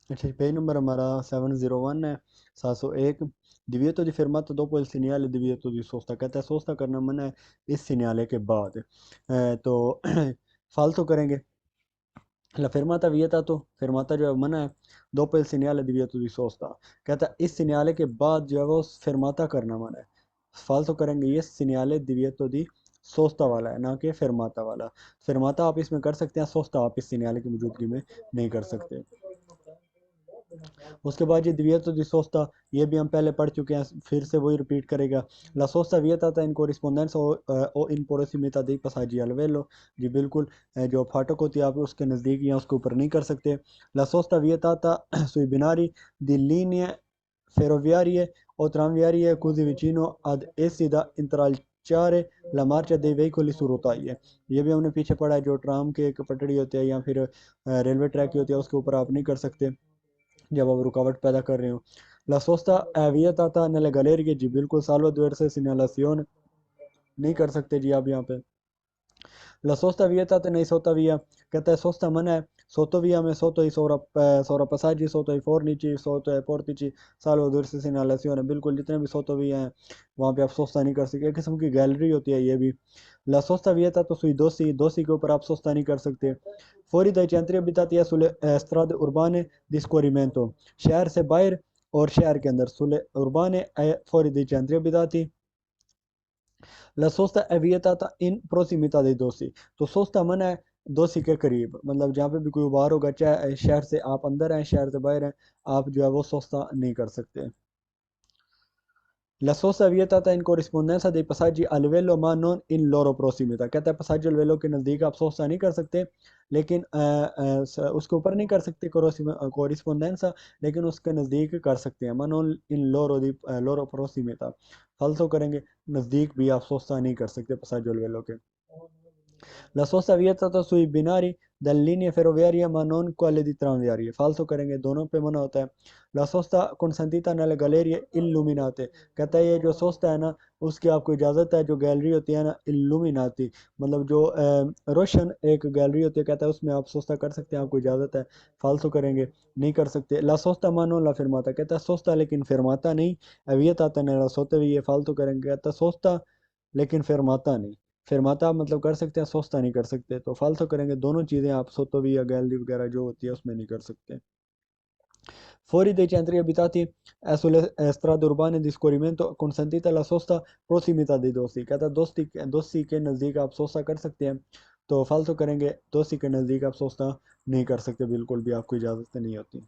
अच्छा, page number हमारा 701 है, 701। Divieto di fermata dopo il segnale divieto di sosta, कहता है सोस्ता करना मना है इस सिग्नल के बाद। तो फालतू करेंगे la fermata vietato, fermata जो है मना है, dopo il segnale divieto di sosta, कहता है इस सिग्नल के बाद जो है वो fermata करना मना है। फालतू करेंगे ये सिग्नल divieto di सोस्ता वाला है, ना कि fermata वाला। fermata आप इसमें कर सकते हैं, सोस्ता आप इस सिग्नल की मौजूदगी में नहीं कर सकते। उसके बाद ये दिव्यतो दी सोस्ता, ये भी हम पहले पढ़ चुके हैं, फिर से वही रिपीट करेगा। ला सोस्ता vietata in corrispondenza o in prossimità dei passaggi al velo, जी बिल्कुल। जो फाटक होती है आप उसके नज़दीक या उसके ऊपर नहीं कर सकते। ला सोस्ता vietata sui binari di linee ferroviarie o tranviarie così vicino ad essi da intralciare la marcia dei veicoli su rotaie, ये भी हमने पीछे पढ़ा है। जो ट्राम के एक पटड़ी होती है या फिर रेलवे ट्रैक की होती है उसके ऊपर आप नहीं कर सकते जब आप रुकावट पैदा कर रहे हो। La sosta è vietata nelle gallerie, जी बिल्कुल, salvo diverse segnalazioni, नहीं कर सकते जी आप यहाँ पे। La sosta vietata nei sottovia, कहता है सोस्ता मना है sottovia में sotto i sovrapassaggi, sotto i fornici, sotto i portici, salvo diverse segnalazioni, बिल्कुल जितने भी sottovia हैं वहाँ पे आप सोस्ता नहीं कर सकते। एक किस्म की गैलरी होती है ये भी। La sosta vietata sui dossi, dossi के ऊपर आप सोस्ता नहीं कर सकते। Fuori dai centri abitati e sulle strade urbane di scorrimento, शहर से बाहर और शहर के अंदर, sulle urbane e fuori dai centri abitati। La sosta è vietata in prossimità dei दोषी, तो सोस्ता मना है दोषी के करीब, मतलब जहाँ पे भी कोई वार होगा, चाहे शहर से आप अंदर हैं शहर से बाहर हैं, आप जो है वो सोस्ता नहीं कर सकते। La sosta è vietata in corrispondenza dei passaggi al livello ma non in loro prossimità, कहता है passaggi al livello के नज़दीक आप सोस्ता नहीं कर सकते, लेकिन उसके ऊपर नहीं कर सकते corrispondenza, लेकिन उसके नज़दीक कर सकते हैं। ma non in loro di loro prossimità, फालतू करेंगे, नज़दीक भी आप सोस्ता नहीं कर सकते passaggio al livello के। La sosta vietata sui binari delle linee ferroviarie ma non quelle di tranviarie, falso करेंगे, दोनों पे मना होता है। La sosta consentita nelle gallerie illuminate, कहता है ये जो सोस्ता है ना उसकी आपको इजाज़त है, जो गैलरी होती है ना illuminati, मतलब जो रोशन एक गैलरी होती है, कहता है उसमें आप सोस्ता कर सकते हैं, आपको इजाज़त है। फालतू करेंगे, नहीं कर सकते। La sosta ma non la fermata, कहता है सोस्ता लेकिन fermata नहीं। vietata nella sosta भी, ये फालतू करेंगे, कहता है सोस्ता लेकिन fermata नहीं। फिरमाता आप मतलब कर सकते हैं, सोस्ता नहीं कर सकते, तो फालतू करेंगे, दोनों चीज़ें आप सोतो भी या गैलरी वगैरह जो होती है उसमें नहीं कर सकते। Fuori dei centri abitati e sulle strade urbane di scorrimento consentita la sosta prossimità dei दोस्ती, कहता है दोस्ती के नज़दीक आप सोस्ता कर सकते हैं, तो फालतू करेंगे, दोस्ती के नज़दीक आप सोस्ता नहीं कर सकते, बिल्कुल भी आपको इजाज़त नहीं होती।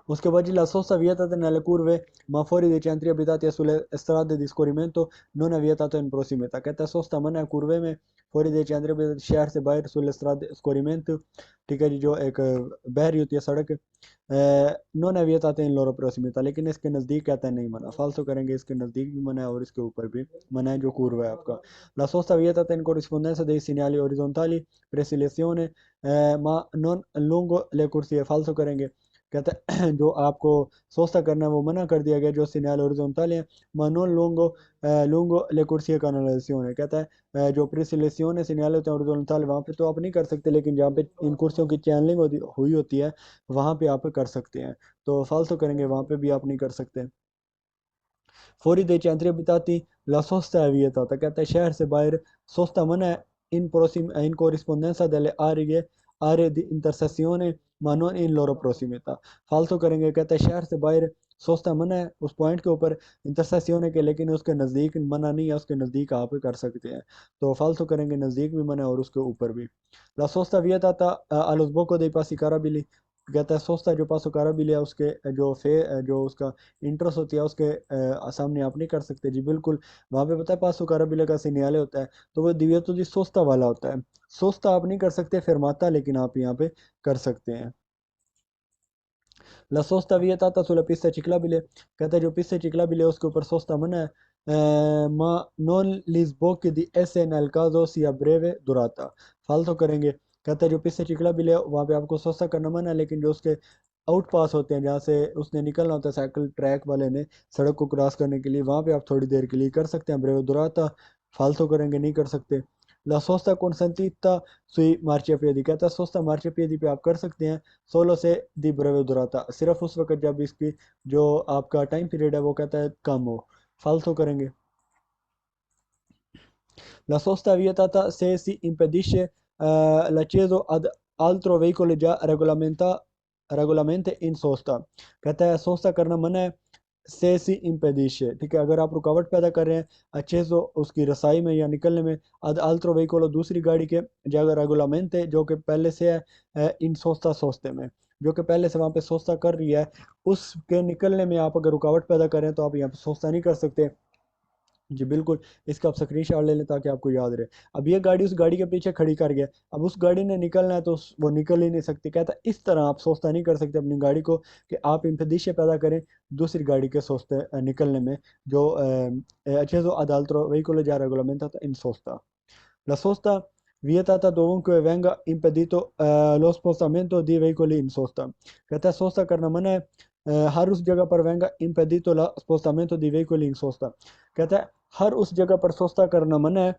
उसके बाद la sosta vietata nelle curve ma fuori dei centri abitati e sulle strade di scorrimento non è vietato in prossimità, कहता है सोस्ता मना है कुर्वे में, fuori dei centri abitati शहर से बाहर, sulle strade scorrimento, ठीक है जी, जो एक बहरी होती है सड़क, non è vietata in loro prossimità, लेकिन इसके नज़दीक कहता है नहीं मना, फालतू करेंगे, इसके नज़दीक भी मना है और इसके ऊपर भी मना है, जो कुर्वा है आपका। La sosta vietata in corrispondenza dei segnali orizzontali preselezione ma non lungo le corsie, फालतू करेंगे, कहता है जो आपको सोस्ता करना है वो मना कर दिया गया, जो सिग्नल ओरिजोनटल है, मानोन लूंगो ले कुर्सी का एनालिसियोन है, कहता है जो प्रिसिलेसियोन है सिग्नल होते हैं ओरिजोनटल, वहाँ पे तो आप नहीं कर सकते, लेकिन जहाँ पे इन कुर्सियों की चैनलिंग हुई होती है वहाँ पे आप कर सकते हैं, तो फालतू करेंगे, वहाँ पे भी आप नहीं कर सकते। Fuori dei centri abitati la sosta è vietata, कहता है शहर से बाहर सोस्ता मना है, in corrispondenza delle aree di intersezione ma non in loro prossimità, फालतू करेंगे, कहता है शहर से बाहर सोस्ता मना है उस पॉइंट के ऊपर इंटरसेसियोने के, लेकिन उसके नज़दीक मना नहीं है, उसके नज़दीक आप कर सकते हैं, तो फालतू करेंगे, नज़दीक भी मना है और उसके ऊपर भी। La sosta vietata allo sbocco dei passi carabili, कहता है सोस्ता जो पासो carabili है उसके जो उसका इंटरेस्ट होती है उसके सामने आप नहीं कर सकते, जी बिल्कुल। वहाँ पे पता है पासो कारबिले का सिग्नल होता है, तो वो दिव्य तो जी सोस्ता वाला होता है, सोस्ता आप नहीं कर सकते फिरमाता, लेकिन आप यहाँ पे कर सकते हैं। La sosta vietata sulla pista ciclabile, कहता है जो पिस्ता ciclabile है उसके ऊपर सोस्ता मना है, ma non gli sbocchi di esse nel caso sia breve durata, फालतू करेंगे, कहता है जो पिस्ता ciclabile है वहाँ पे आपको सोस्ता करना मना है, लेकिन जो उसके आउट पास होते हैं जहाँ से उसने निकलना होता है साइकिल ट्रैक वाले ने सड़क को क्रॉस करने के लिए, वहाँ पे आप थोड़ी देर के लिए कर सकते हैं ब्रेव दुराता, फालतू करेंगे नहीं कर सकते। ला सोस्ता consentita sui marciapiedi, कहता है सोस्ता मार्चियापिएदी पे आप कर सकते हैं सोलो से दी ब्रेवे दुराता, सिर्फ उस वक्त जब इसकी जो आपका टाइम पीरियड है वो कहता है कम हो, फालतू करेंगे। La sosta vietata se si impedisce l'accesso ad altro veicolo già regolamente in sosta, कहता है सोस्ता करना मना है से सी impedisce, ठीक है, अगर आप रुकावट पैदा कर रहे हैं accesso उसकी रसाई में या निकलने में ad altro veicolo दूसरी गाड़ी के जगह रेगुलामेंट जो कि पहले से है इन सोस्ता सोस्ते में, जो कि पहले से वहाँ पे सोस्ता कर रही है, उसके निकलने में आप अगर रुकावट पैदा करें तो आप यहाँ पे सोस्ता नहीं कर सकते। जी बिल्कुल, इसका आप स्क्रीनशॉट ले लें ताकि आपको याद रहे। अब ये गाड़ी उस गाड़ी के पीछे खड़ी कर गया, अब उस गाड़ी ने निकलना है तो वो निकल ही नहीं सकती, कहता है इस तरह आप सोचता नहीं कर सकते अपनी गाड़ी को कि आप इम्पीडेंस पैदा करें दूसरी गाड़ी के सोचते निकलने में, जो acceso ad altro veicolo già regolamentato in sosta। La sosta vietata dovunque venga impedito lo spostamento di veicoli in sosta, कहता है सोस्ता करना मना है हर उस जगह पर venga impedito lo spostamento di veicoli in sosta, कहता है हर उस जगह पर सोस्ता करना मना है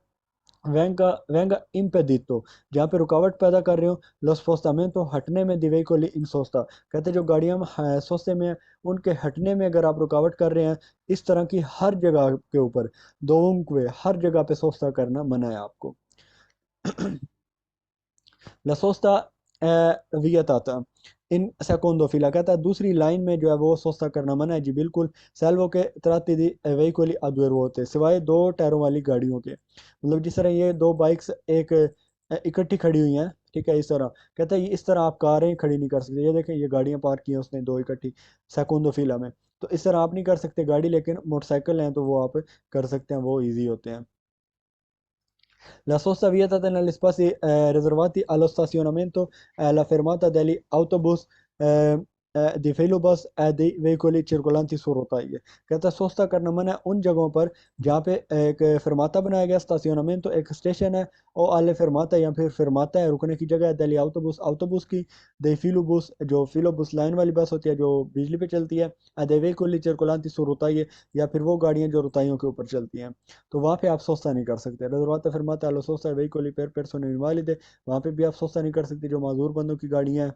वेंगा वेंगा impedito जहाँ पे रुकावट पैदा कर रहे हो lo spostamento हटने में di veicoli in sosta, कहते हैं जो गाड़ियाँ सोस्ते में हैं, उनके हटने में अगर आप रुकावट कर रहे हैं इस तरह की हर जगह के ऊपर दोवुंक्वे हर जगह पे सोस्ता करना मना है आपको। La sosta vietata in secondo fila, कहता है दूसरी लाइन में जो है वो सोस्ता करना मना है जी बिल्कुल, सेल्वो के तराती दी veicoli a due ruote सिवाय दो टायरों वाली गाड़ियों के, मतलब जिस तरह ये दो बाइक्स एक इकट्ठी खड़ी हुई हैं, ठीक है, इस तरह कहता है इस तरह आप कारें खड़ी नहीं कर सकते, ये देखें ये गाड़ियां पार्क की हैं उसने दो इकट्ठी सेकोंडो फिला में, तो इस तरह आप नहीं कर सकते गाड़ी, लेकिन मोटरसाइकिल हैं तो वो आप कर सकते हैं, वो ईजी होते हैं। La sosta vietata negli spazi riservati allo stazionamento e alla fermata degli autobus di filobus e dei veicoli circolanti su rotaie, कहता है सोस्ता करना मना है उन जगहों पर जहाँ पे एक fermata बनाया गया, स्टासियोनामेंटो एक स्टेशन है, और alle fermata या फिर fermata है रुकने की जगह है, degli autobus autobus की, dei filobus जो फिलोबस लाइन वाली बस होती है जो बिजली पे चलती है, e dei veicoli circolanti su rotaie या फिर वो गाड़ियाँ जो रोताइयों के ऊपर चलती हैं, तो वहाँ पे आप सोस्ता नहीं कर सकते। रिजर्वाता फरमाता है लो सोस्ता वेहिकोली per persone invalide, वहाँ पे भी आप सोस्ता नहीं कर सकते जो माजूर बंदों की गाड़ियाँ हैं।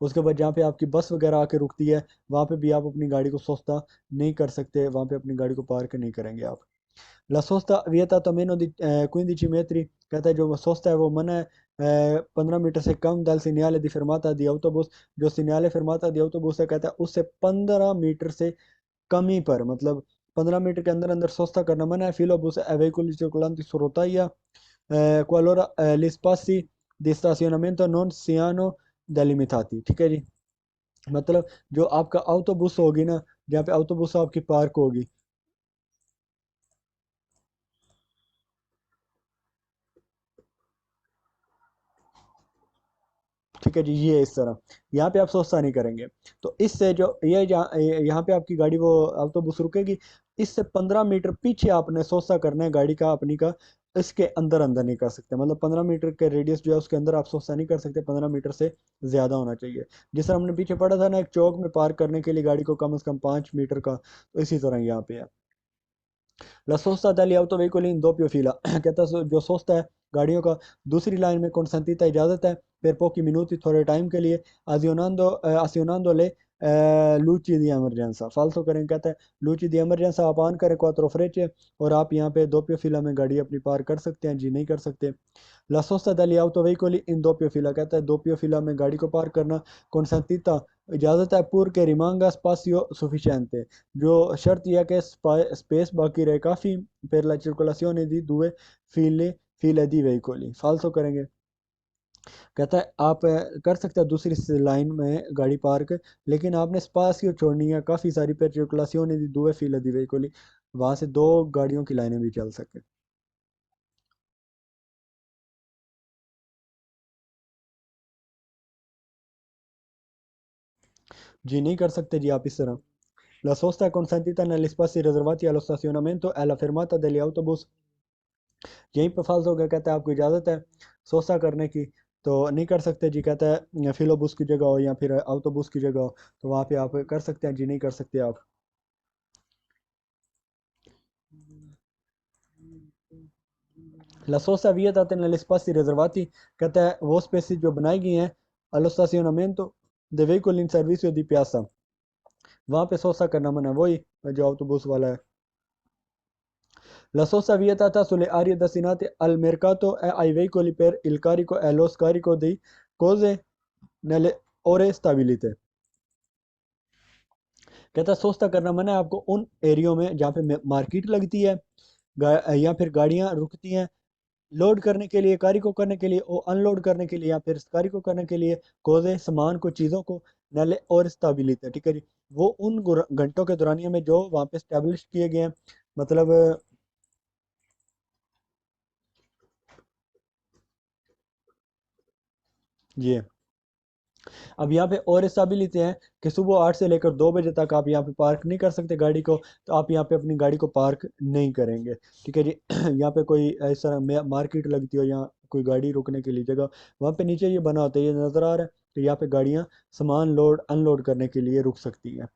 उसके बाद जहाँ पे आपकी बस वगैरह आके रुकती है वहाँ पे भी आप अपनी गाड़ी को सोस्ता नहीं कर सकते, वहाँ पे अपनी गाड़ी को पार्क नहीं करेंगे आप। La sosta vietata meno di 15 metri, कहता है जो सोस्ता है वो मना है 15 मीटर से कम dal segnale di fermata di autobus, जो सिग्नल fermata di autobus है कहता है उससे 15 मीटर से कमी पर, मतलब 15 मीटर के अंदर अंदर सोस्ता करना मना है, filobus e veicoli circolanti su rotaia qualora gli spazi di stazionamento non siano delimitati, ठीक है जी, मतलब जो आपका autobus होगी ना, जहाँ पे autobus आपकी पार्क होगी, ठीक है जी, ये इस तरह यहाँ पे आप सोचता नहीं करेंगे, तो इससे जो ये यहाँ पे आपकी गाड़ी वो ऑटोबस रुकेगी, इससे 15 मीटर पीछे आपने सोचता करना है गाड़ी का अपनी का, इसके अंदर अंदर नहीं कर सकते, मतलब 15 मीटर के रेडियस जो है उसके अंदर आप सोचता नहीं कर सकते, 15 मीटर से ज्यादा होना चाहिए। जिस तरह हमने पीछे पढ़ा था ना एक चौक में पार्क करने के लिए गाड़ी को कम से कम 5 मीटर का, तो इसी तरह यहाँ पे है। La sosta dagli autoveicoli in doppio fila, कहता है जो सोचता है गाड़ियों का दूसरी लाइन में consentita इजाज़त है per pochi minuti थोड़े टाइम के लिए azionando le luci di emergenza, फालतू करें, कहता है luci di emergenza आप ऑन करें quattro frecce और आप यहाँ पे doppio fila में गाड़ी अपनी पार्क कर सकते हैं जी, नहीं कर सकते। La sosta dagli autoveicoli in doppio fila, कहता है doppio fila में गाड़ी को पार्क करना consentita इजाज़त है pur che rimanga spazio sufficiente, जो शर्त यह है कि स्पेस बाकी रहे काफ़ी per la circolazione di due file di veicoli, फालतू करेंगे, कहता है आप कर सकते हैं दूसरी लाइन में गाड़ी पार्क, लेकिन आपने स्पासियो छोड़नी है काफ़ी सारी per circolazione di due file di veicoli, वहाँ से दो गाड़ियों की लाइनें भी चल सके। जी नहीं कर सकते जी आप इस तरह। La sosta è consentita negli spazi riservati allo stazionamento e alla fermata degli autobus, यहीं पे फालतू हो गया, कहता है आपको इजाज़त है सोसा करने की तो नहीं कर सकते जी, कहता है फिलोबुस की जगह हो या फिर autobus की जगह हो, तो वहाँ पे आप कर सकते हैं जी, नहीं कर सकते आप। La sosta vietata negli spazi riservati, कहता है वो स्पेसिस जो बनाई गई हैं allo stazionamento dei veicoli in servizio di piazza, वहाँ पे सोसा करना मना, वही जो autobus वाला है। La sosta vietata sulle aree destinate al mercato e ai veicoli per il carico e lo scarico di cose nelle ore stabilite, कहता है सोस्ता करना मना है आपको उन एरियो में जहाँ पे मार्केट लगती है, या फिर गाड़ियाँ रुकती हैं लोड करने के लिए, कार्य को करने के लिए, और अनलोड करने के लिए, या फिर कार्य को करने के लिए, कोजे सामान को, चीज़ों को, नले और स्टेबिलिटी, ठीक है जी। वो उन घंटों के दौरानिया में जो वहाँ पे स्टेब्लिश किए गए हैं, मतलब ये अब यहाँ पे और स्टेबिलिटी है कि सुबह 8 से लेकर 2 बजे तक आप यहाँ पे पार्क नहीं कर सकते गाड़ी को, तो आप यहाँ पे अपनी गाड़ी को पार्क नहीं करेंगे, ठीक है जी। यहाँ पे कोई इस तरह मार्केट लगती हो या कोई गाड़ी रुकने के लिए जगह, वहाँ पे नीचे ये बना होता है, ये नज़र आ रहा है कि यहाँ पे गाड़ियाँ सामान लोड अनलोड करने के लिए रुक सकती हैं।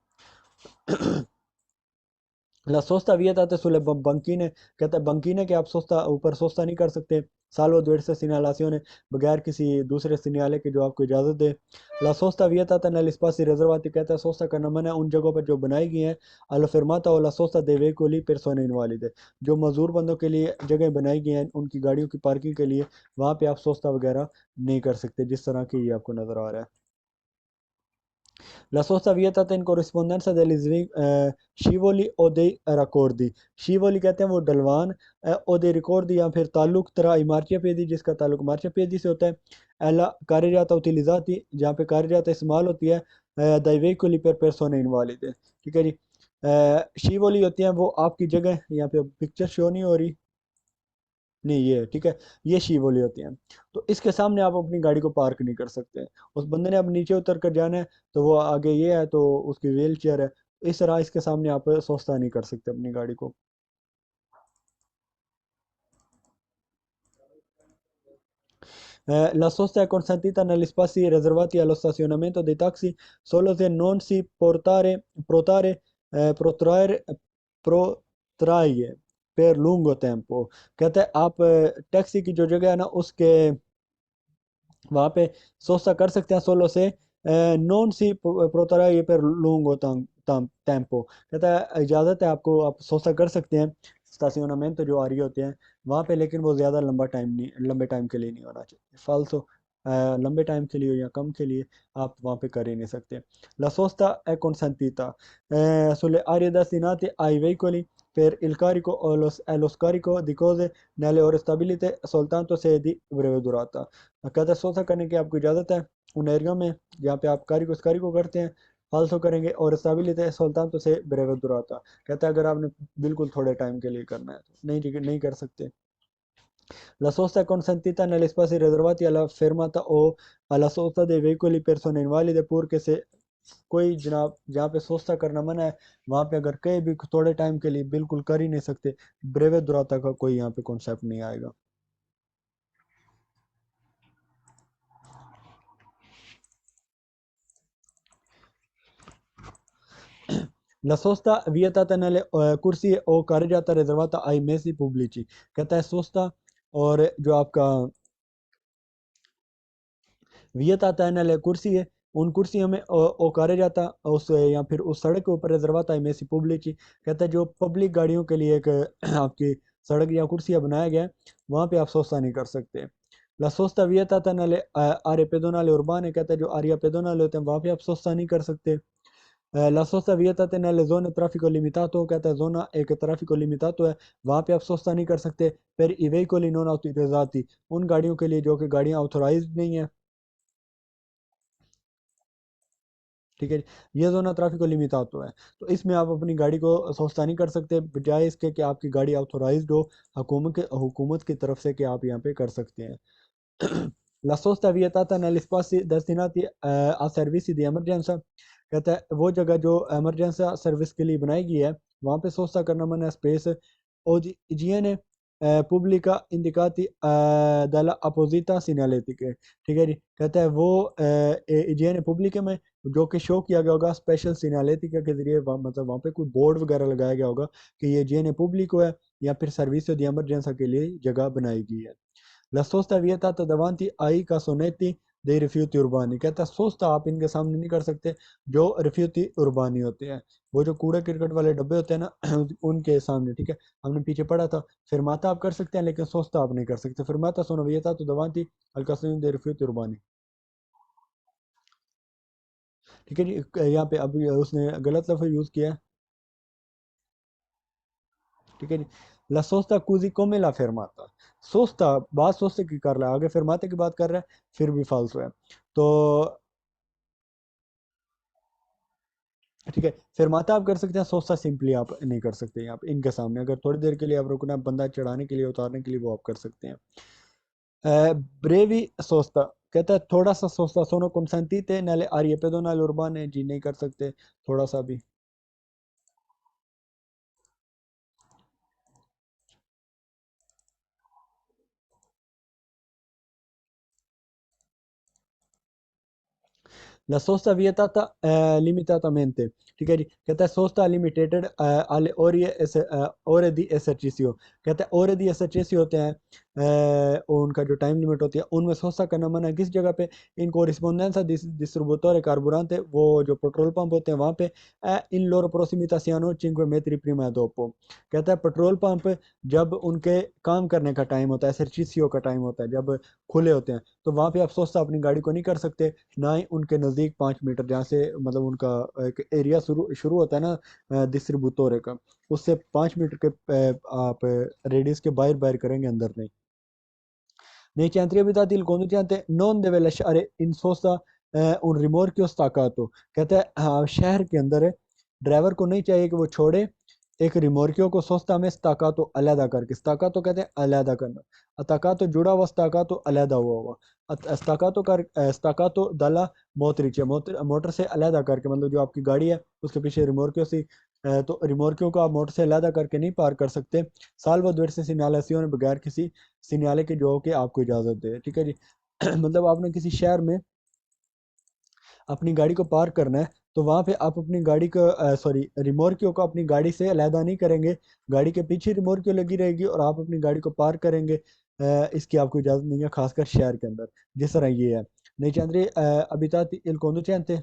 La sosta vietata sulle banchine, कहता है बंकीने के आप सोस्ता ऊपर सोस्ता नहीं कर सकते, साल्वो diverse segnalazione, बगैर किसी दूसरे सिग्नल के जो आपको इजाज़त दे। La sosta vietata negli spazi riservati, कहता है सोस्ता करना मना है उन जगहों पर जो बनाई गई हैं, alla fermata o la sosta dei veicoli persone invalide, जो मजदूर बंदों के लिए जगह बनाई गई हैं उनकी गाड़ियों की पार्किंग के लिए, वहाँ पे आप सोस्ता वगैरह नहीं कर सकते, जिस तरह की ये आपको नज़र आ रहा है। La sosta vietata in corrispondenza degli scivoli o dei raccordi, scivoli कहते हैं वो ढलवान, o dei ricordi या फिर ताल्लुक तरह marciapiedi, जिसका ताल्लुक marciapiedi से होता है, alla carreggiata utilizzati, जहाँ पे carreggiata इस्तेमाल होती है, dai veicoli per persone invalide, ठीक है जी। scivoli होती हैं वो आपकी जगह, यहाँ पे पिक्चर शो नहीं हो रही, नहीं ये ठीक है, ये शिवोली होती हैं, तो इसके सामने आप अपनी गाड़ी को पार्क नहीं कर सकते। उस बंदे ने अब नीचे उतर कर जाना है, तो वो आगे ये है तो उसकी व्हील चेयर है, इस तरह इसके सामने आप सस्ता नहीं कर सकते अपनी गाड़ी को। La sosta è consentita negli spazi riservati allo stazionamento dei taxi solo se non si protrarre per lungo tempo, कहते हैं आप टैक्सी की जो जगह है ना उसके वहाँ पे सोसा कर सकते हैं सोलो से, नॉन सी प्रोतरा ये पर लूंगो टेम्पो, कहता है इजाज़त है आपको, आप सोसा कर सकते हैं स्टासियोनामेंट जो आ रही होते हैं वहाँ पे, लेकिन वो ज़्यादा लंबा टाइम नहीं, लंबे टाइम के लिए नहीं होना चाहिए, फालसो लंबे टाइम के लिए या कम के लिए आप वहाँ पे कर ही नहीं सकते। La sosta è consentita sulle aree destinate ai veicoli per il carico e lo scarico di cose nelle ore stabilite soltanto se di breve durata, कहता है सोचा करने की आपको इजाज़त है उन एरियो में जहाँ पे आप कारी को करते हैं, फालसो करेंगे और स्टेबिलिटी है सुल्तान तो से ब्रेवे दुराता, कहता है अगर आपने बिल्कुल थोड़े टाइम के लिए करना है तो नहीं कर सकते। La sosta è consentita negli spazi riservati alla fermata o alla sosta dei veicoli persone invalide pur che se कोई जनाब जहाँ पे सोस्ता करना मना है वहाँ पे अगर कहीं भी थोड़े टाइम के लिए बिल्कुल कर ही नहीं सकते, ब्रेवे दुराता का कोई यहाँ पे कॉन्सेप्ट नहीं आएगा। La sosta vietata nelle corsie o carreggiata riservata ai mezzi pubblici, कहता है सोस्ता और जो आपका vietata nelle corsie उन कुर्सियों में ओ कार्य जाता उस या फिर उस सड़क के ऊपर रिजर्वाता है मेसी पब्लिक, कहता है जो पब्लिक गाड़ियों के लिए एक आपकी सड़क या कुर्सियाँ बनाया गया है वहाँ पे आप सोस्ता नहीं कर सकते। La sosta vietata nelle aree pedonali urbane, कहता है जो आरिया पेदोनल होते हैं वहाँ पे आप सोस्ता नहीं कर सकते। La sosta vietata nelle zone traffico limitato, कहता है जोना एक ट्रैफिको लिमिटातो है वहाँ पे आप सोस्ता नहीं कर सकते। per i veicoli non autorizzati, उन गाड़ियों के लिए जो कि गाड़ियाँ ऑथोराइज्ड नहीं है, ठीक है जी। ये जोना ट्रैफिको लिमिटातो है, तो इसमें आप अपनी गाड़ी को सोस्ता नहीं कर सकते, बजाय इसके कि आपकी गाड़ी ऑथोराइज्ड हो हुकूमत की तरफ से कि आप यहाँ पे कर सकते हैं। La sosta vietata negli spazi destinati a servizi di emergenza, कहता है वो जगह जो emergency सर्विस के लिए बनाई गई है वहाँ पे सोस्ता करना मना है, स्पेस और igiene pubblica indicati dalla apposita segnaletica, ठीक है जी। कहता है वो इजेने पुब्लिक में जो कि शो किया गया होगा स्पेशल सिग्नलेटिका के जरिए, मतलब वहाँ पे कोई बोर्ड वगैरह लगाया गया होगा कि ये जेने पुब्लिको है या फिर सर्विस दी emergenza के लिए जगह बनाई गई है। La sosta vietata davanti ai cassonetti dei rifiuti urbani, कहता है सोचता आप इनके सामने नहीं कर सकते जो रिफ्यूटी उर्बानी होते हैं, वो जो कूड़े क्रिकेट वाले डब्बे होते हैं ना उनके सामने, ठीक है। हमने पीछे पढ़ा था, फिरमाता आप कर सकते हैं लेकिन सोचता आप नहीं कर सकते। फिरमाता sono vietato davanti al cassonetti dei rifiuti urbani, ठीक है जी। यहाँ पे अब उसने गलत लफ्ज़ यूज़ किया है, ठीक है जी। ला सोस्ता कुजी come la fermata, सोस्ता बात सोचते की कर रहा है, आगे फिरमाते की बात कर रहा है, फिर भी फालतू है। तो ठीक है, फिरमाता आप कर सकते हैं, सोस्ता सिंपली आप नहीं कर सकते। यहाँ पे इनके सामने अगर थोड़ी देर के लिए आप रुकना, बंदा चढ़ाने के लिए उतारने के लिए, वो आप कर सकते हैं। ब्रेवी सोस्ता, कहता है थोड़ा सा सोस्ता सोनो consentite nelle aree pedonali urbane, जी नहीं कर सकते थोड़ा सा भी। La sosta vietata limitatamente, ठीक है जी। कहता है सोस्ता लिमिटेटेड alle ore di esercizio, कहता है ore di esercizio होते हैं उनका जो टाइम लिमिट होती है उनमें सोस्ता करना मना है। किस जगह पे? इन कोरिस्पोंडेंसा डिस्ट्रीब्यूटोरे कार्बुरांते, वो जो पेट्रोल पंप होते हैं वहाँ पे इन loro prossimità siano 5 metri prima e dopo, कहता है पेट्रोल पंप जब उनके काम करने का टाइम होता है, एसरचीसीओ का टाइम होता है, जब खुले होते हैं, तो वहाँ पे आप सोचता अपनी गाड़ी को नहीं कर सकते, ना ही उनके नज़दीक 5 मीटर जहाँ से मतलब उनका एक एरिया शुरू शुरू होता है ना डिस्ट्रीब्यूटोरे का, उससे 5 मीटर के आप रेडियस के बाहर बाहर करेंगे, अंदर नहीं। Nei centri abitati il conducente non deve lasciare in sosta un rimorchio staccato, कहता है हाँ, शहर के अंदर है, ड्राइवर को नहीं चाहिए कि वो छोड़े एक रिमोर्कियो को सोस्ता में स्टाकातो अलहदा करके, स्टाकातो कहते हैं अलहदा करना, स्टाकातो जुड़ा हुआ, स्टाकातो अलहदा हुआ हुआ, स्टाकातो कर स्टाकातो दला मोटरिचे, मोटर से अलहदा करके, मतलब जो आपकी गाड़ी है उसके पीछे रिमोर्कियो सी तो रिमोर्कियो को आप मोटर से अलहदा करके नहीं पार कर सकते, साल्वो diverse segnalazioni, बगैर किसी सिग्नल के जो कि आपको इजाज़त दे, ठीक है जी। मतलब आपने किसी शहर में अपनी गाड़ी को पार्क करना है, तो वहाँ पे आप अपनी गाड़ी को सॉरी रिमोर्कियो को अपनी गाड़ी से अलहदा नहीं करेंगे, गाड़ी के पीछे रिमोर्कियो लगी रहेगी और आप अपनी गाड़ी को पार्क करेंगे, इसकी आपको इजाज़त नहीं है, खासकर शहर के अंदर, जिस तरह ये है। नहीं चंद्री अबिताती il conducente,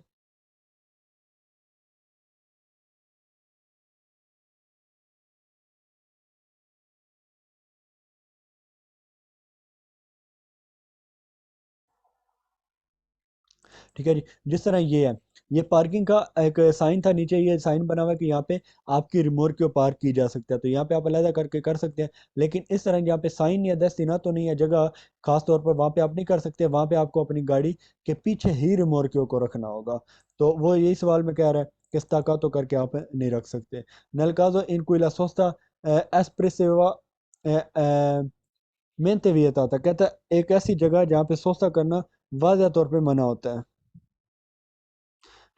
ठीक है जी। जिस तरह ये है, ये पार्किंग का एक साइन था, नीचे ये साइन बना हुआ है कि यहाँ पे आपकी रिमोट क्यों पार्क की जा सकता है, तो यहाँ पे आप अलहदा करके कर सकते हैं, लेकिन इस तरह यहाँ पे साइन या दस्तीना तो नहीं है जगह, खास तौर पर वहाँ पे आप नहीं कर सकते, वहाँ पे आपको अपनी गाड़ी के पीछे ही रिमोट क्यों को रखना होगा। तो वो यही सवाल में कह रहा है कि स्ताका तो करके आप नहीं रख सकते। नलकाजो इन कोई सोस्ता एस्प्रेसेवा मेंटे वियता था, कहता है एक ऐसी जगह जहाँ पे सोस्ता करना वाज़ह तौर पे मना होता है,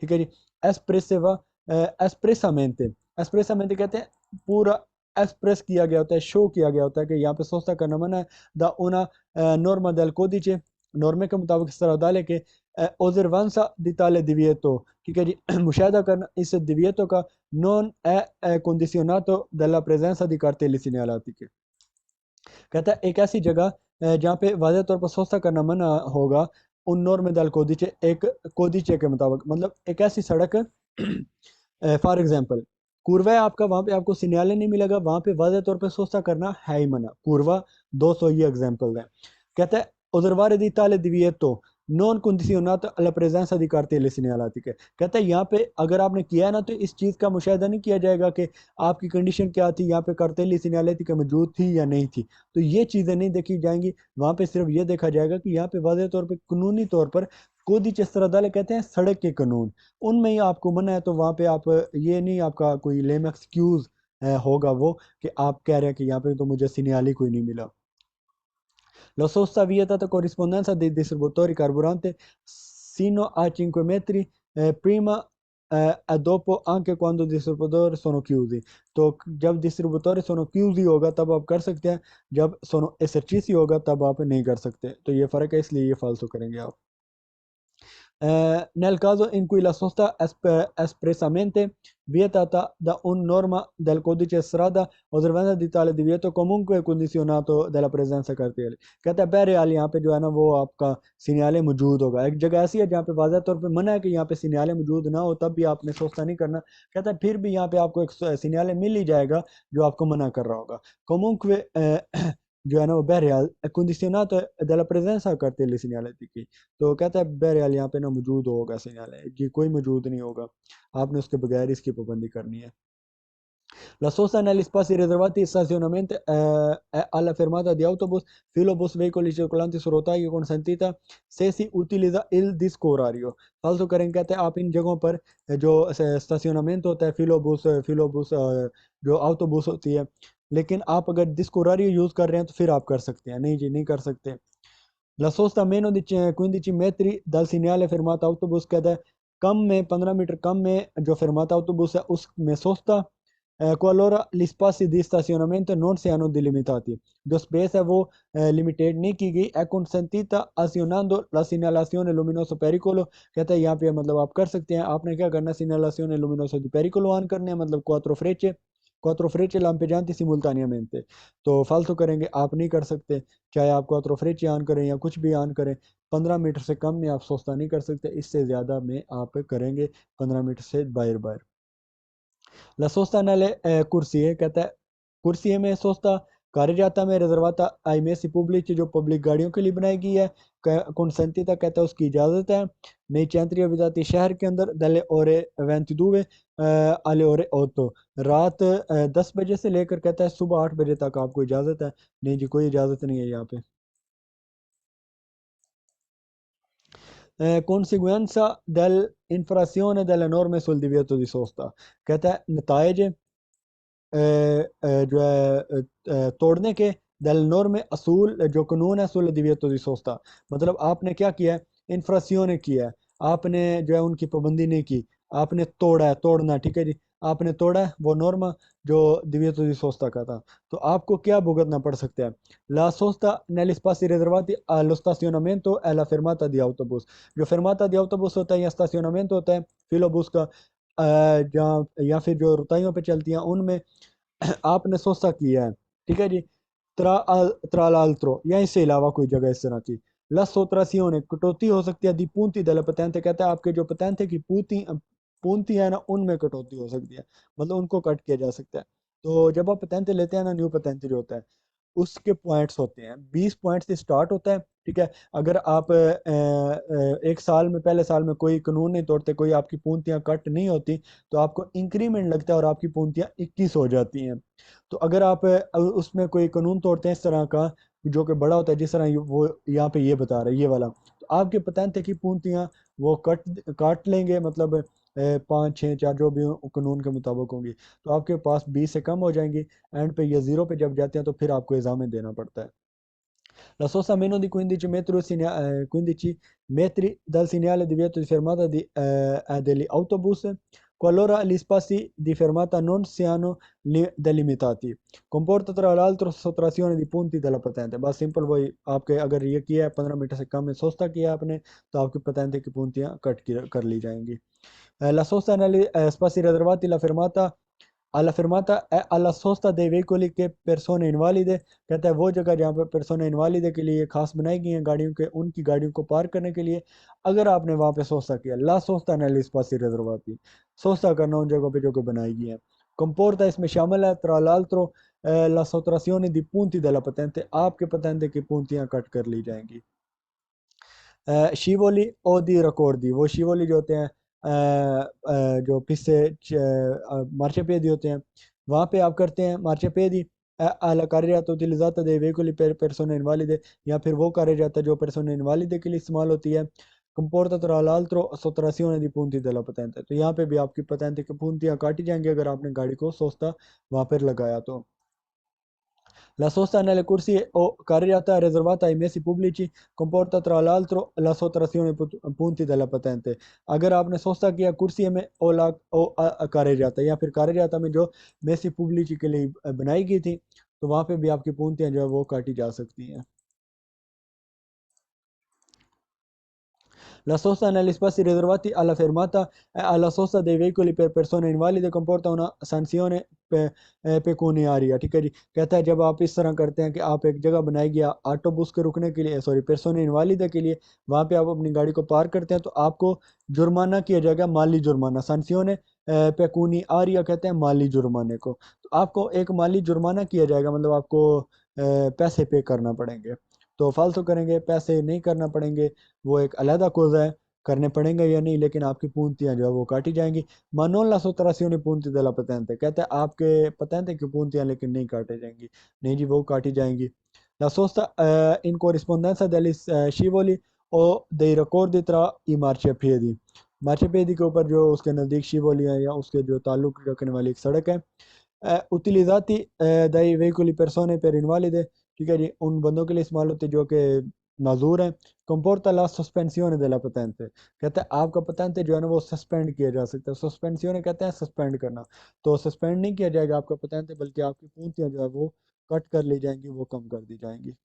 ठीक है जी। एस्प्रेसिवा एस्प्रेसामेंटे, एस्प्रेसामेंटे कहते हैं पूरा एस्प्रेस किया गया होता है, शो किया गया होता है कि यहाँ पे सोस्ता करना मना है। दा una norma del codice, नॉर्मे के मुताबिक इस तरह डाले कि osservanza di tale divieto, ठीक है जी। मुशाहिदा करना इस divieto का non è condizionato dalla presenza di cartelli segnalati, कहता है एक ऐसी जगह जहाँ पे वाज़ह तौर पर सोचा करना मना होगा उन नॉर्मे दल कोदिचे, एक कोदिचे के मुताबिक, मतलब एक ऐसी सड़क फॉर एग्जांपल कुरवा है आपका, वहाँ पे आपको सिग्नल नहीं मिलेगा, वहाँ पे वाज़ह तौर पे सोचा करना है ही मना, कुरवा 200 ये एग्जांपल है। कहता है osservare di tale divieto non condizionato alla presenza di cartelli segnalati के, कहता है यहाँ पे अगर आपने किया है ना तो इस चीज़ का मुशाहिदा नहीं किया जाएगा कि आपकी कंडीशन क्या थी, यहाँ पे कार्टेली सिग्नलेटी का मौजूद थी या नहीं थी, तो ये चीज़ें नहीं देखी जाएंगी। वहाँ पे सिर्फ ये देखा जाएगा कि यहाँ पे वाज़ेह तौर पे कानूनी तौर पर कोदी चस्तरदाले कहते हैं सड़क के कानून, उनमें ही आपको मना है, तो वहाँ पे आप ये नहीं आपका कोई लेम एक्सक्यूज़ होगा वो कि आप कह रहे हैं कि यहाँ पे तो मुझे सिग्नल ही कोई नहीं मिला। Lo sosta vietata corrispondenza dei distributori carburante sino a 5 metri prima dopo anche quando distributori sono chiusi. तो जब डिस्ट्रीब्यूटोरी sono chiusi होगा तब आप कर सकते हैं, जब sono esercizi होगा तब आप नहीं कर सकते, तो ये फ़र्क है, इसलिए ये फालतू करेंगे आप। Nel caso in cui la sosta espressamente vietata da un norma del codice strada, osservanza di tale divieto comunque condizionato dalla presenza cartelli। कहता है बहरहाल यहाँ पे जो है ना वो आपका सिग्नल मौजूद होगा। एक जगह ऐसी है जहाँ पे वाज़ह तौर पे मना है कि यहाँ पे सिग्नल मौजूद ना हो, तब भी आपने सोचता नहीं करना। कहता है फिर भी यहाँ पे आपको एक सिग्नल मिल ही जाएगा जो आपको मना कर रहा होगा। comunque जो है ना वो बहरहाल condizionato dalla presenza cartelli segnalati। तो कहता है बहरहाल यहाँ पे ना मौजूद होगा सिग्नल है जी, कोई मौजूद नहीं होगा, आपने उसके बगैर इसकी पाबंदी करनी है। La sosta negli spazi riservati stazionamento è alla fermata di autobus, filobus, veicoli circolanti su rotaie consentita se si utilizza il disco orario। फालतू करेंगे, कहते हैं आप इन जगहों पर जो स्टेशनमेंट होता है, फिलोबुस जो autobus होती है, लेकिन आप अगर डिस्को orario यूज़ कर रहे हैं तो फिर आप कर सकते हैं, नहीं जी नहीं कर सकते। La sosta a meno di 15 metri dal segnale fermata autobus कहता है कम में 15 मीटर कम में जो fermata autobus है उसमें sosta qualora gli spazi di stazionamento non siano delimitati। जो स्पेस है वो लिमिटेड नहीं की गई, è consentita azionando la segnalazione luminoso pericolo। कहता है यहाँ पे मतलब आप कर सकते हैं, आपने क्या करना है, segnalazione luminoso di pericolo on करने हैं, मतलब quattro frecce lampeggianti simultaneamente। तो फालतू करेंगे, आप नहीं कर सकते, चाहे आप quattro frecce ऑन करें या कुछ भी ऑन करें। 15 मीटर से कम में आप सोचता नहीं कर सकते, इससे ज़्यादा में आप करेंगे 15 मीटर से बाहर बाहर। La sosta nelle corsie कहता है कुर्सी में सोस्ता कार्यजाता में रिजर्वाता आई मेसी पब्लिक जो पब्लिक गाड़ियों के लिए बनाई गई है, कंसेंटिता कहता है उसकी इजाज़त है। नई चैंतरी विजाती शहर के अंदर दले ओरे 22 आले ओरे ओतो रात 10 बजे से लेकर कहता है सुबह 8 बजे तक आपको इजाज़त है। नहीं जी कोई इजाज़त नहीं है यहाँ पे। conseguenza dell'infrazione delle norme sul divieto di sosta कहता है नतायज जो है तोड़ने के दल नॉर्मे असूल जो कानून है सुल दिव्यतो दी सोस्ता, मतलब आपने क्या किया है, इन्फ्रासियों किया है, आपने जो है उनकी पाबंदी नहीं की, आपने तोड़ा है, तोड़ना ठीक है जी, आपने तोड़ा है वो नॉर्मा जो दिव्यतो दी सोस्ता का था, तो आपको क्या भुगतना पड़ सकता है। ला सोस्ता negli spazi riservati allo stazionamento e alla fermata di autobus। जो fermata di autobus होता है या स्टेशनमेंट होता है फिलोबus का जहाँ या फिर जो रुताइयों पे चलती हैं उनमें आपने सोचा किया है, ठीक है जी। ट्रालाल्ट्रो या इससे अलावा कोई जगह इस तरह की। ला सोत्रासियोने कटौती हो सकती है दी पूंती दल पतेंते कहता है आपके जो पतेंते की पूती पूंती है ना उनमें कटौती हो सकती है, मतलब उनको कट किया जा सकता है। तो जब आप पतेंते लेते हैं ना, न्यू पतेंते जो होता है उसके पॉइंट्स होते हैं, 20 पॉइंट से स्टार्ट होता है, ठीक है। अगर आप एक साल में पहले साल में कोई कानून नहीं तोड़ते, कोई आपकी पूंतियां कट नहीं होती, तो आपको इंक्रीमेंट लगता है और आपकी पूंतियां 21 हो जाती हैं। तो अगर आप उसमें कोई कानून तोड़ते हैं इस तरह का जो कि बड़ा होता है, जिस तरह वो यहाँ पे ये बता रहा है ये वाला, तो आपके पतेंते की पूंतियां वो काट लेंगे, मतलब 5 6 4 जो भी कानून के मुताबिक होंगी, तो आपके पास 20 से कम हो जाएंगी। एंड पे ये जीरो पे जब जाते हैं तो फिर आपको एग्जाम देना पड़ता है। La sosta a meno di 15 metri, 15 metri dal segnale di vieto di fermata degli autobus, qualora gli spazi di fermata non siano delimitati, comporta tra l'altro sottrazione di punti della patente। बस simple वही, आपके अगर ये किया है 15 metre से कम में सोस्ता किया आपने, तो आपकी पतेंते की पूंतियां कर ली जाएंगी। La sosta negli spazi riservati la fermata alla fermata è alla sosta dei veicoli che persone invalide, कहता है वो जगह जहाँ पर persone invalide के लिए खास बनाई गई हैं गाड़ियों के, उनकी गाड़ियों को पार्क करने के लिए, अगर आपने वहाँ पे सोस्ता किया, ला सोस्ता negli spazi riservati, सोस्ता करना उन जगहों पे जो कि बनाई गई हैं। comporta इसमें शामिल है tra l'altro la sottrazione di punti della patente, आपके पतेंते की पूंतियां कट कर ली जाएंगी। शिवोली और दी रकॉर्डी, वो शिवोली जो होते हैं जो पिस्से marciapiedi होते हैं, वहाँ पे आप करते हैं marciapiedi alla carreggiata utilizzata dai veicoli per persone invalide, या फिर वो carreggiata जो persone invalide के लिए इस्तेमाल होती है। comporta tra l'altro sottrazione di punti della patente, तो यहाँ पे भी आपकी पतेंते की पूंतियाँ काटी जाएंगी अगर आपने गाड़ी को सोस्ता वहाँ पर लगाया तो। La sosta nelle corsie o carreggiata riservata ai mesi pubblici comporta tra l'altro la sottrazione punti della patente। अगर आपने सोचा किया कुर्सी में carreggiata या फिर carreggiata में जो मेसी पुब्लिची के लिए बनाई गई थी, तो वहाँ पे भी आपकी पूंतियाँ जो है वो काटी जा सकती हैं। La sosta negli spazi riservati alla fermata e alla sosta dei veicoli per persone invalide comporta una sanzione पेकुनियारिया। ठीक है जी, कहता है जब आप इस तरह करते हैं कि आप एक जगह बनाई गया ऑटो बस के रुकने के लिए, सॉरी पर्सोन इनवालिदा के लिए, वहाँ पे आप अपनी गाड़ी को पार्क करते हैं तो आपको जुर्माना किया जाएगा, माली जुर्माना। सांसियों पेकुनी आरिया कहते हैं माली जुर्माने को। तो आपको एक माली जुर्माना किया जाएगा, मतलब आपको पैसे पे करना पड़ेंगे। तो फालतू करेंगे पैसे नहीं करना पड़ेंगे, वो एक अलहदा कोज़ा है, करने पड़ेंगे या नहीं, लेकिन आपकी पूंतियां जो है वो काटी जाएंगी। मानोला सोतरासियों पूंती दला पतेंते कहते हैं आपके पतेंते की पूंतियां लेकिन नहीं काटे जाएंगी, नहीं जी वो काटी जाएंगी। La sosta in corrispondenza degli scivoli o dei raccordi tra i marciapiedi। marciapiedi के ऊपर जो उसके नज़दीक शिवोली है या उसके जो ताल्लुक रखने वाली एक सड़क है। utilizzati dai veicoli persone per invalide, ठीक है जी, उन बंदों के लिए इस्तेमाल होते हैं जो कि माजूर हैं। कंपोर्टा ला सस्पेंसियोने della patente, कहता है आपका पतेंते जो है ना वो सस्पेंड किया जा सकता है। सस्पेंसियोने कहते हैं सस्पेंड करना। तो सस्पेंड नहीं किया जाएगा आपका पतेंते, बल्कि आपकी पूंतियां जो है वो कट कर ली जाएंगी, वो कम कर दी जाएंगी।